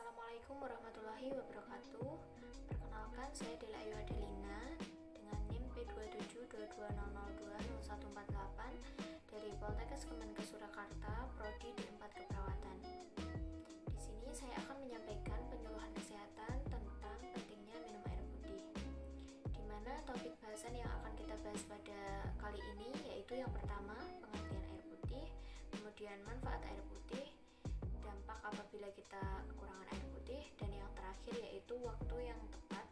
Assalamualaikum warahmatullahi wabarakatuh. Perkenalkan, saya Dela Ayu Adelina dengan NIM P272200200148 dari Poltekkes Kemenkes Surakarta, Prodi D4 Keperawatan. Di sini saya akan menyampaikan penyuluhan kesehatan tentang pentingnya minum air putih. Di mana topik bahasan yang akan kita bahas pada kali ini yaitu yang pertama, pengertian air putih, kemudian manfaat air putih, dampak apabila kita kekurangan air putih, dan yang terakhir yaitu waktu yang tepat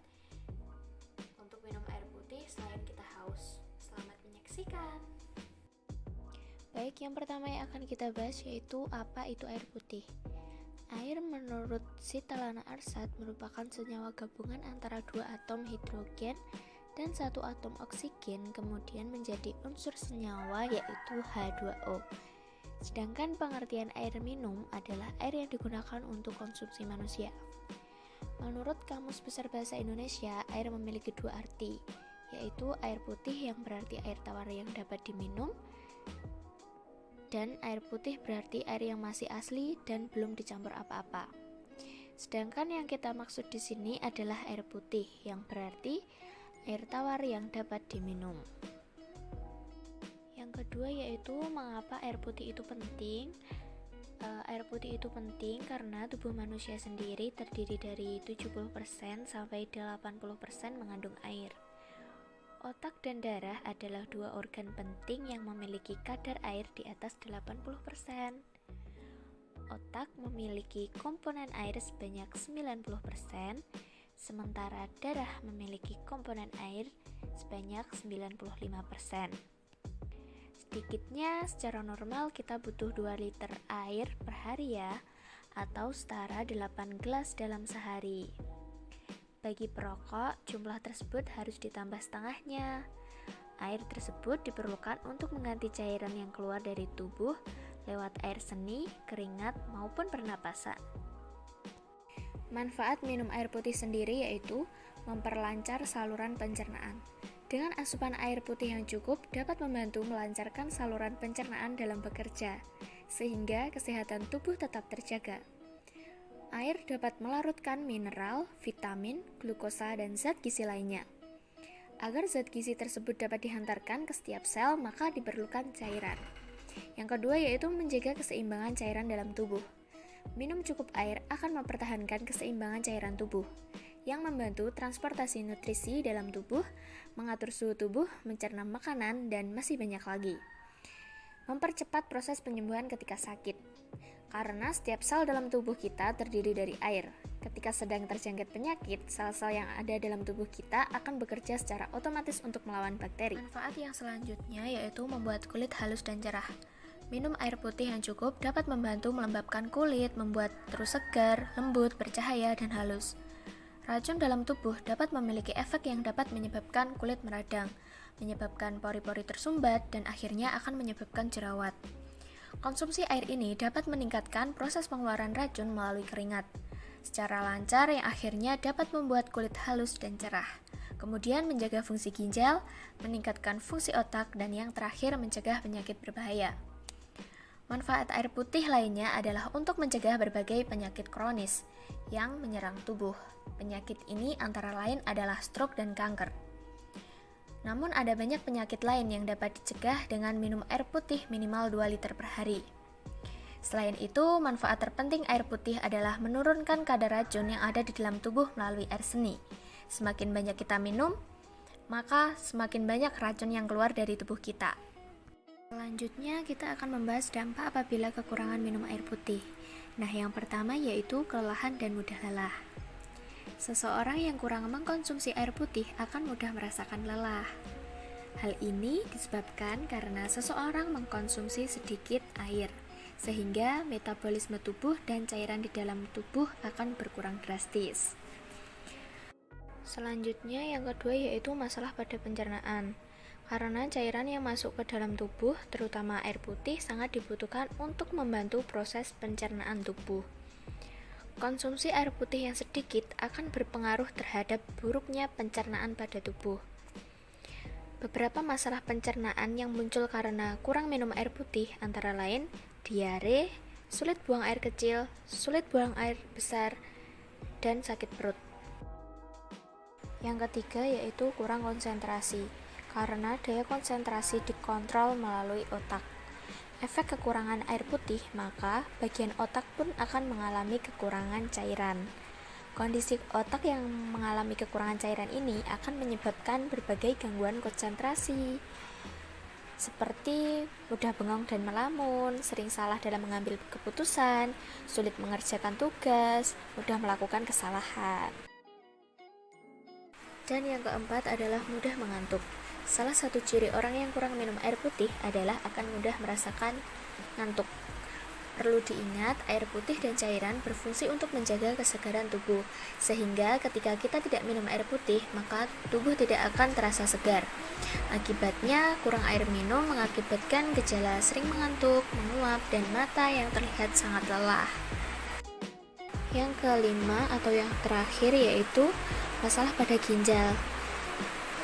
untuk minum air putih selain kita haus. Selamat menyaksikan. Baik, yang pertama yang akan kita bahas yaitu apa itu air putih. Air menurut Sitalana Arsat merupakan senyawa gabungan antara dua atom hidrogen dan satu atom oksigen kemudian menjadi unsur senyawa yaitu H2O. Sedangkan pengertian air minum adalah air yang digunakan untuk konsumsi manusia. Menurut Kamus Besar Bahasa Indonesia, air memiliki dua arti, yaitu air putih yang berarti air tawar yang dapat diminum, dan air putih berarti air yang masih asli dan belum dicampur apa-apa. Sedangkan yang kita maksud di sini adalah air putih, yang berarti air tawar yang dapat diminum. Yang kedua yaitu mengapa air putih itu penting. Air putih itu penting karena tubuh manusia sendiri terdiri dari 70% sampai 80% mengandung air. Otak dan darah adalah dua organ penting yang memiliki kadar air di atas 80%. Otak memiliki komponen air sebanyak 90%, sementara darah memiliki komponen air sebanyak 95%. Sedikitnya secara normal kita butuh 2 liter air per hari ya, atau setara 8 gelas dalam sehari. Bagi perokok, jumlah tersebut harus ditambah setengahnya. Air tersebut diperlukan untuk mengganti cairan yang keluar dari tubuh lewat air seni, keringat, maupun pernapasan. Manfaat minum air putih sendiri yaitu memperlancar saluran pencernaan. Dengan asupan air putih yang cukup dapat membantu melancarkan saluran pencernaan dalam bekerja, sehingga kesehatan tubuh tetap terjaga. Air dapat melarutkan mineral, vitamin, glukosa, dan zat gizi lainnya. Agar zat gizi tersebut dapat dihantarkan ke setiap sel, maka diperlukan cairan. Yang kedua yaitu menjaga keseimbangan cairan dalam tubuh. Minum cukup air akan mempertahankan keseimbangan cairan tubuh, yang membantu transportasi nutrisi dalam tubuh, mengatur suhu tubuh, mencerna makanan, dan masih banyak lagi. Mempercepat proses penyembuhan ketika sakit, karena setiap sel dalam tubuh kita terdiri dari air. Ketika sedang terjangkit penyakit, sel-sel yang ada dalam tubuh kita akan bekerja secara otomatis untuk melawan bakteri. Manfaat yang selanjutnya yaitu membuat kulit halus dan cerah. Minum air putih yang cukup dapat membantu melembabkan kulit, membuat terus segar, lembut, bercahaya, dan halus. Racun dalam tubuh dapat memiliki efek yang dapat menyebabkan kulit meradang, menyebabkan pori-pori tersumbat, dan akhirnya akan menyebabkan jerawat. Konsumsi air ini dapat meningkatkan proses pengeluaran racun melalui keringat secara lancar yang akhirnya dapat membuat kulit halus dan cerah. Kemudian menjaga fungsi ginjal, meningkatkan fungsi otak, dan yang terakhir mencegah penyakit berbahaya. Manfaat air putih lainnya adalah untuk mencegah berbagai penyakit kronis yang menyerang tubuh. Penyakit ini antara lain adalah stroke dan kanker. Namun ada banyak penyakit lain yang dapat dicegah dengan minum air putih minimal 2 liter per hari. Selain itu, manfaat terpenting air putih adalah menurunkan kadar racun yang ada di dalam tubuh melalui air seni. Semakin banyak kita minum, maka semakin banyak racun yang keluar dari tubuh kita. Selanjutnya kita akan membahas dampak apabila kekurangan minum air putih. Nah, yang pertama yaitu kelelahan dan mudah lelah. Seseorang yang kurang mengkonsumsi air putih akan mudah merasakan lelah. Hal ini disebabkan karena seseorang mengkonsumsi sedikit air, sehingga metabolisme tubuh dan cairan di dalam tubuh akan berkurang drastis. Selanjutnya yang kedua yaitu masalah pada pencernaan. Karena cairan yang masuk ke dalam tubuh, terutama air putih, sangat dibutuhkan untuk membantu proses pencernaan tubuh. Konsumsi air putih yang sedikit akan berpengaruh terhadap buruknya pencernaan pada tubuh. Beberapa masalah pencernaan yang muncul karena kurang minum air putih antara lain diare, sulit buang air kecil, sulit buang air besar, dan sakit perut. Yang ketiga yaitu kurang konsentrasi, karena daya konsentrasi dikontrol melalui otak. Efek kekurangan air putih, maka bagian otak pun akan mengalami kekurangan cairan. Kondisi otak yang mengalami kekurangan cairan ini akan menyebabkan berbagai gangguan konsentrasi, seperti mudah bengong dan melamun, sering salah dalam mengambil keputusan, sulit mengerjakan tugas, mudah melakukan kesalahan. Dan yang keempat adalah mudah mengantuk. Salah satu ciri orang yang kurang minum air putih adalah akan mudah merasakan ngantuk. Perlu diingat, air putih dan cairan berfungsi untuk menjaga kesegaran tubuh, sehingga ketika kita tidak minum air putih, maka tubuh tidak akan terasa segar. Akibatnya, kurang air minum mengakibatkan gejala sering mengantuk, menguap, dan mata yang terlihat sangat lelah. Yang kelima atau yang terakhir yaitu masalah pada ginjal.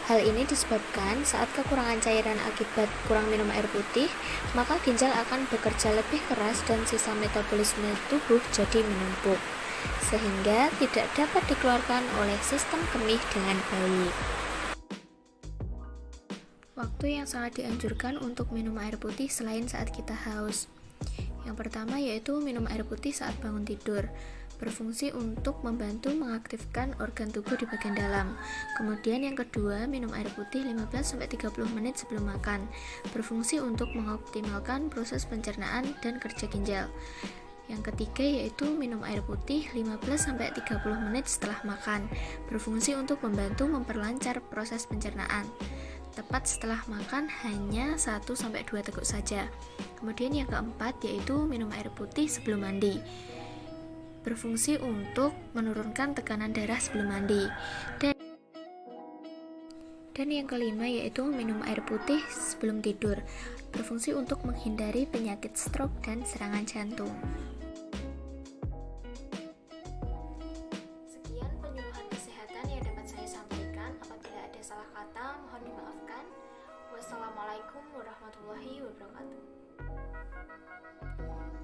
Hal ini disebabkan saat kekurangan cairan akibat kurang minum air putih, maka ginjal akan bekerja lebih keras dan sisa metabolisme tubuh jadi menumpuk, sehingga tidak dapat dikeluarkan oleh sistem kemih dengan baik. Waktu yang sangat dianjurkan untuk minum air putih selain saat kita haus. Yang pertama yaitu minum air putih saat bangun tidur. Berfungsi untuk membantu mengaktifkan organ tubuh di bagian dalam. Kemudian yang kedua, minum air putih 15-30 menit sebelum makan. Berfungsi untuk mengoptimalkan proses pencernaan dan kerja ginjal. Yang ketiga yaitu minum air putih 15-30 menit setelah makan. Berfungsi untuk membantu memperlancar proses pencernaan. Tepat setelah makan hanya 1-2 teguk saja. Kemudian yang keempat yaitu minum air putih sebelum mandi. Berfungsi untuk menurunkan tekanan darah sebelum mandi. Dan yang kelima yaitu minum air putih sebelum tidur. Berfungsi untuk menghindari penyakit stroke dan serangan jantung. Sekian penyuluhan kesehatan yang dapat saya sampaikan. Apabila ada salah kata, mohon dimaafkan. Wassalamualaikum warahmatullahi wabarakatuh.